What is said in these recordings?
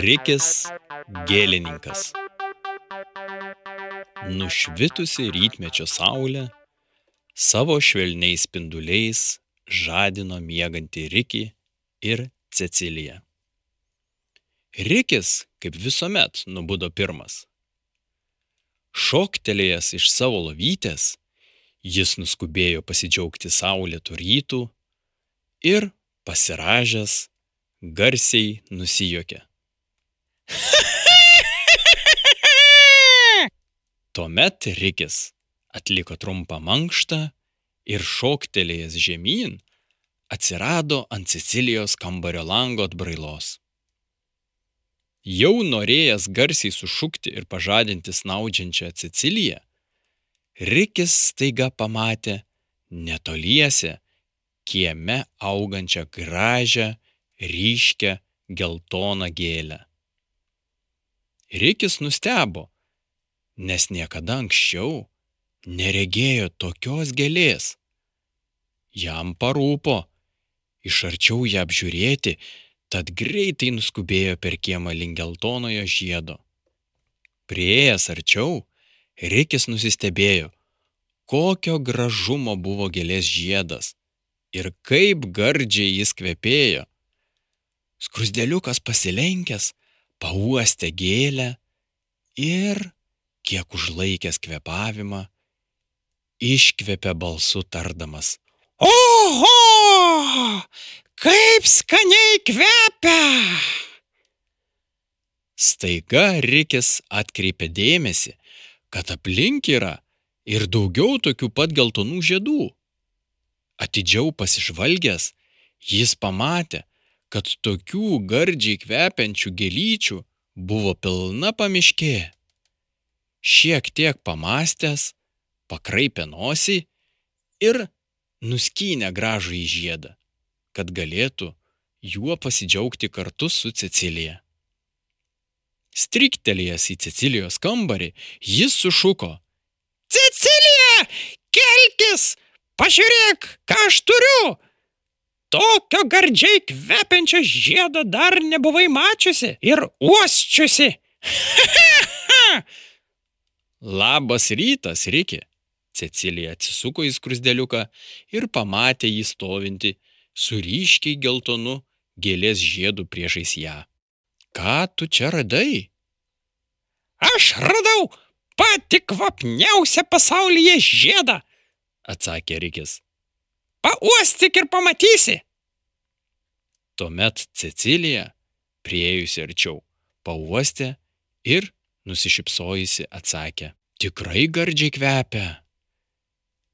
Rikis gėlininkas. Nušvitusi rytmečio saulė savo švelniais spinduliais žadino miegantį Rikį ir Ceciliją. Rikis, kaip visuomet, nubudo pirmas. Šoktelėjęs iš savo lovytės, jis nuskubėjo pasidžiaugti saulėtų rytų ir, pasirąžęs, garsiai nusijuokė. Tuomet Rikis atliko trumpą mankštą ir šoktelėjęs žemyn, atsirado ant Cecilijos kambario lango atbrailos. Jau norėjęs garsiai sušukti ir pažadinti snaudžiančią Ceciliją, Rikis staiga pamatė netoliese kieme augančią gražią, ryškią, geltoną gėlę. Rikis nustebo, nes niekada anksčiau neregėjo tokios gėlės. Jam parūpo iš arčiau ją apžiūrėti, tad greitai nuskubėjo per kiemą link geltonojo žiedo. Priėjęs arčiau, Rikis nusistebėjo, kokio gražumo buvo gėlės žiedas ir kaip gardžiai jis kvepėjo. Skruzdėliukas pasilenkęs, pauostė gėlę ir, kiek užlaikęs kvėpavimą, iškvėpė balsu tardamas: "Oho, kaip skaniai kvepia!" Staiga Rikis atkreipė dėmesį, kad aplink yra ir daugiau tokių pat geltonų žiedų. Atidžiau pasižvalgęs, jis pamatė, kad tokių gardžiai kvepiančių gėlyčių buvo pilna pamiškė. Šiek tiek pamąstęs, pakraipė nosį ir nuskynė gražųjį žiedą, kad galėtų juo pasidžiaugti kartu su Cecilija. Stryktelėjęs į Cecilijos kambarį, jis sušuko: "Cecilija, kelkis, pažiūrėk, ką aš turiu! Tokio gardžiai kvepiančio žiedo dar nebuvai mačiusi ir uosčiusi." "Labas rytas, Riki." Cecilija atsisuko į skruzdėliuką ir pamatė jį stovintį su ryškiai geltonu gėlės žiedu priešais ją. "Ką tu čia radai?" "Aš radau patį kvapniausią pasaulyje žiedą," atsakė Rikis. "Pauostyk ir pamatysi." Tuomet Cecilija, priėjusi arčiau, pauostė ir, nusišypsojusi, atsakė: "Tikrai gardžiai kvepia."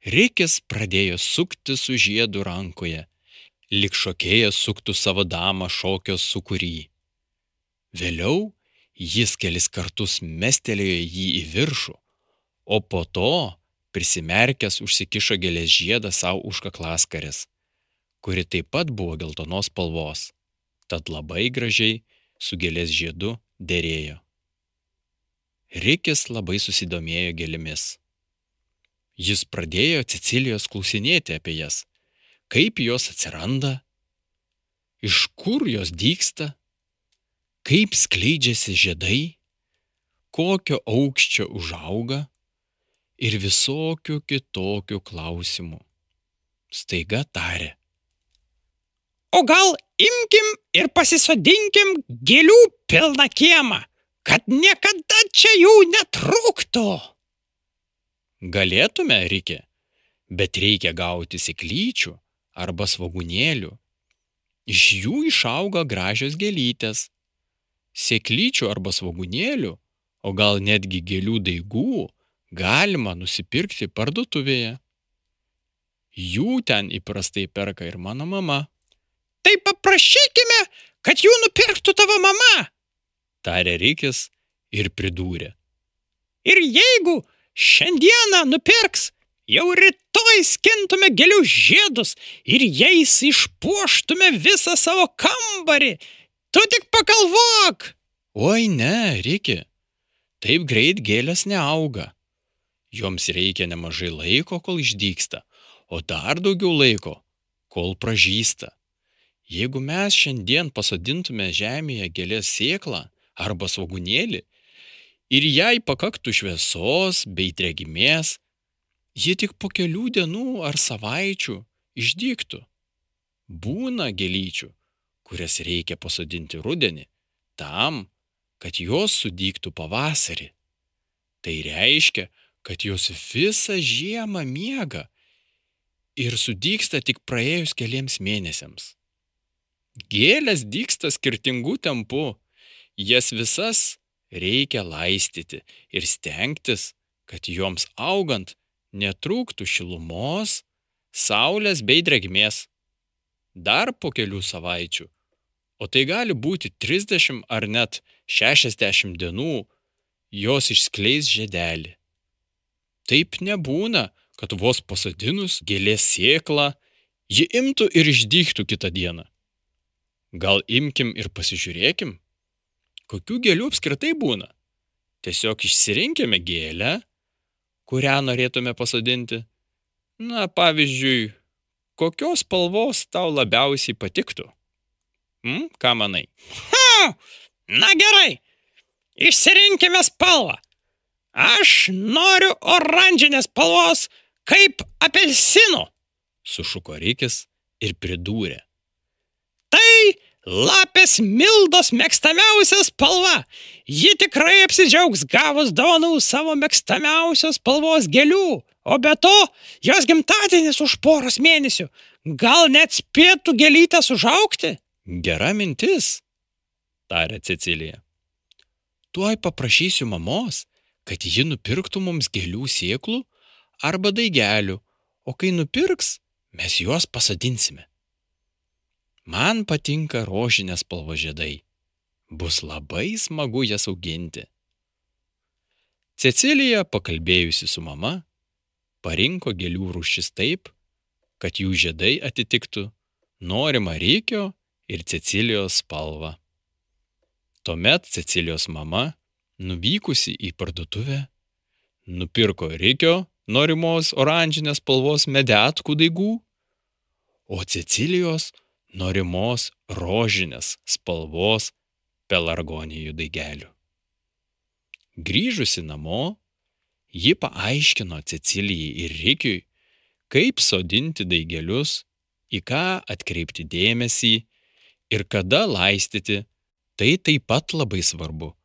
Rikis pradėjo sukti su žiedu rankoje, lyg šokėjas suktų savo damą šokio sūkurį. Vėliau jis kelis kartus mestelėjo jį į viršų, o po to, prisimerkęs, užsikišo gėlės žiedą savo už kaklaskarės, kuri taip pat buvo geltonos spalvos, tad labai gražiai su gėlės žiedu derėjo. Rikis labai susidomėjo gėlėmis. Jis pradėjo Cecilijos klausinėti apie jas, kaip jos atsiranda, iš kur jos dygsta, kaip skleidžiasi žiedai, kokio aukščio užauga ir visokių kitokių klausimų. Staiga tarė: "O gal imkim ir pasisodinkim gėlių pilną kiemą, kad niekada čia jų netrūktų." "Galėtume, Riki, bet reikia gauti sėklyčių arba svogūnėlių. Iš jų išauga gražios gėlytės. Sėklyčių arba svogūnėlių, o gal netgi gėlių daigų galima nusipirkti parduotuvėje. Jų ten įprastai perka ir mano mama." "Tai paprašykime, kad jų nupirktų tavo mama," tarė Rikis ir pridūrė: "Ir jeigu šiandieną nupirks, jau rytoj skintume gėlių žiedus ir jais išpuoštume visą savo kambarį. Tu tik pagalvok." "Oi ne, Riki, taip greit gėlės neauga. Joms reikia nemažai laiko, kol išdygsta, o dar daugiau laiko, kol pražysta. Jeigu mes šiandien pasodintume žemėje gėlės sėklą, arba svogūnėlį ir jai pakaktų šviesos bei drėgmės, ji tik po kelių dienų ar savaičių išdygtų. Būna gėlyčių, kurias reikia pasodinti rudenį, tam, kad jos sudygtų pavasarį. Tai reiškia, kad jos visą žiemą miega ir sudygsta tik praėjus keliems mėnesiams. Gėlės dygsta skirtingų tempų, jas visas reikia laistyti ir stengtis, kad joms augant netrūktų šilumos, saulės bei drėgmės. Dar po kelių savaičių, o tai gali būti 30 ar net 60 dienų, jos išskleis žiedelį. Taip nebūna, kad vos pasodinus gėlės sėklą, ji imtų ir išdygtų kitą dieną. Gal imkim ir pasižiūrėkim, kokių gėlių apskritai būna. Tiesiog išsirinkime gėlę, kurią norėtume pasodinti. Na, pavyzdžiui, kokios spalvos tau labiausiai patiktų? Ką manai? Na gerai, išsirinkime spalvą. Aš noriu oranžinės spalvos kaip apelsinų, sušuko Rikis ir pridūrė. Tai lapės Mildos mėgstamiausia spalva. Ji tikrai apsidžiaugs gavus dovanų savo mėgstamiausios spalvos gėlių, o be to jos gimtadienis už poros mėnesių. Gal net spėtų gėlytės užaugti? Gera mintis, tarė Cecilija. Tuoj paprašysiu mamos, kad ji nupirktų mums gėlių sėklų arba daigelių, o kai nupirks, mes juos pasodinsime. Man patinka rožinės spalvos žiedai. Bus labai smagu jas auginti. Cecilija, pakalbėjusi su mama, parinko gėlių rūšis taip, kad jų žiedai atitiktų norimą Rikio ir Cecilijos spalvą. Tuomet Cecilijos mama, nuvykusi į parduotuvę, nupirko Rikio norimos oranžinės spalvos medetkų daigų, o Cecilijos norimos rožinės spalvos pelargonijų daigelių. Grįžusi namo, ji paaiškino Cecilijai ir Rikiui, kaip sodinti daigelius, į ką atkreipti dėmesį ir kada laistyti. Tai taip pat labai svarbu.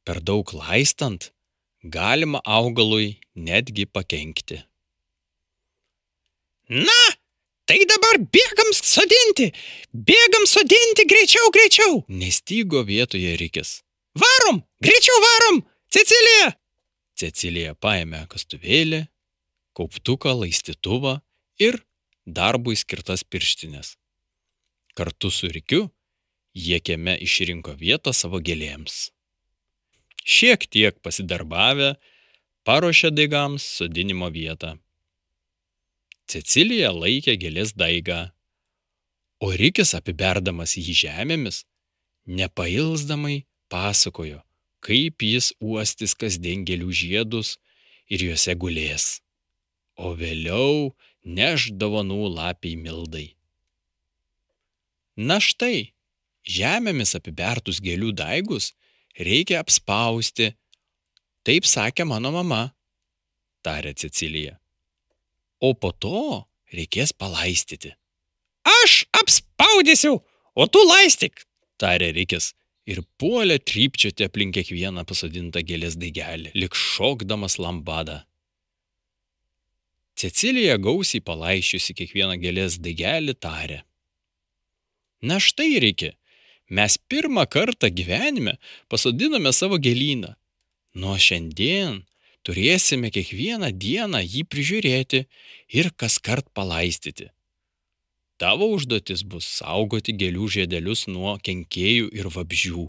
Per daug laistant galima augalui netgi pakenkti. Na, tai dabar bėgam sodinti greičiau. Nestygo vietoje Rikis. Varom, greičiau varom, Cecilija. Cecilija paėmė kastuvėlį, kauptuką, laistytuvą ir darbui skirtas pirštinės. Kartu su Rikiu jie kieme išrinko vietą savo gėlėms. Šiek tiek pasidarbavę, paruošė daigams sodinimo vietą. Cecilija laikė gėlės daigą, o Rikis, apiberdamas jį žemėmis, nepailsdamai pasakojo, kaip jis uostys kasdien gėlių žiedus ir juose gulės, o vėliau neš dovanų lapei Mildai. Na štai, žemėmis apibertus gėlių daigus reikia apspausti, taip sakė mano mama, tarė Cecilija. O po to reikės palaistyti. Aš apspaudysiu, o tu laistyk, tarė Rikis ir puolė trypčioti aplink kiekvieną pasodintą gėlės daigelį, lyg šokdamas lambadą. Cecilija gausiai palaisčiusi kiekvieną gėlės daigelį tarė. Na štai, Riki, mes pirmą kartą gyvenime pasodinome savo gėlyną. Nuo šiandien turėsime kiekvieną dieną jį prižiūrėti ir kaskart palaistyti. Tavo užduotis bus saugoti gėlių žiedelius nuo kenkėjų ir vabzdžių,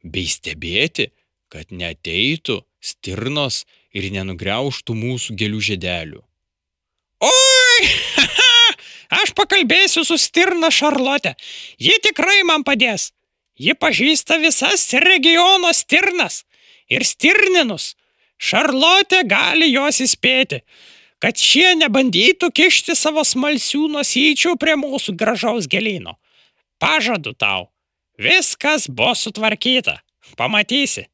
bei stebėti, kad neateitų stirnos ir nenugriaužtų mūsų gėlių žiedelių. Oi, aš pakalbėsiu su stirna Šarlote. Ji tikrai man padės. Ji pažįsta visas regiono stirnas ir stirninus. Šarlotė gali juos įspėti, kad šie nebandytų kišti savo smalsių nosyčių prie mūsų gražaus gėlyno. Pažadu tau, viskas bus sutvarkyta. Pamatysi.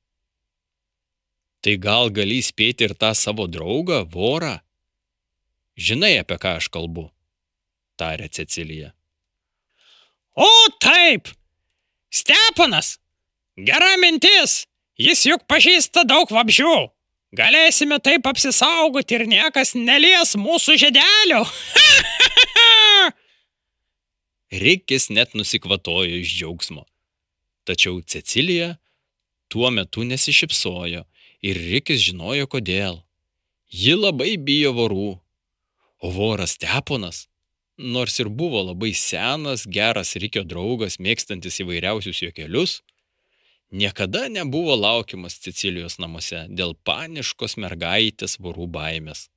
Tai gal gali įspėti ir tą savo draugą, vorą? Žinai, apie ką aš kalbu, tarė Cecilija. O taip, Steponas, gera mintis, jis juk pažįsta daug vabzdžių. Galėsime taip apsisaugoti ir niekas nelies mūsų žiedelio. Rikis net nusikvatojo iš džiaugsmo. Tačiau Cecilija tuo metu nesišypsojo ir Rikis žinojo kodėl. Ji labai bijo vorų. O voras Steponas, nors ir buvo labai senas, geras Rikio draugas, mėgstantis įvairiausius juokelius, niekada nebuvo laukiamas Cecilijos namuose dėl paniškos mergaitės vorų baimės.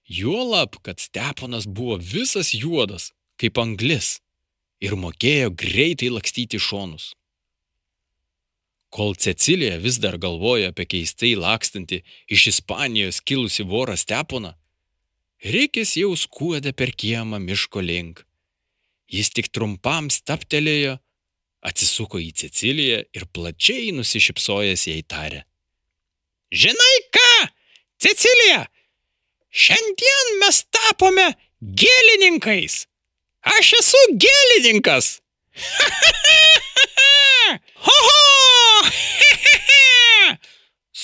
Juolab, kad Steponas buvo visas juodas, kaip anglis, ir mokėjo greitai lakstyti šonus. Kol Cecilija vis dar galvojo apie keistai lakstantį iš Ispanijos kilusi vorą Steponą, Rikis jau skuodė per kiemą miško link. Jis tik trumpam stabtelėjo, atsisuko į Ceciliją ir plačiai nusišypsojęs jai tarė. Žinai ką, Cecilija, šiandien mes tapome gėlininkais. Aš esu gėlininkas.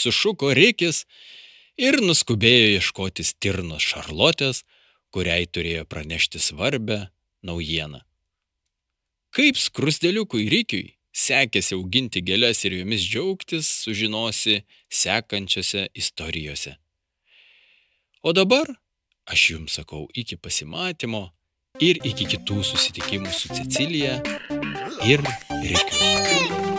Sušuko Rikis ir nuskubėjo ieškoti stirnos Šarlotės, kuriai turėjo pranešti svarbią naujieną. Kaip skruzdėliukui Rikiui sekėsi auginti gėles ir jomis džiaugtis, sužinosi sekančiose istorijose. O dabar aš jums sakau iki pasimatymo ir iki kitų susitikimų su Cecilija ir Rikiu.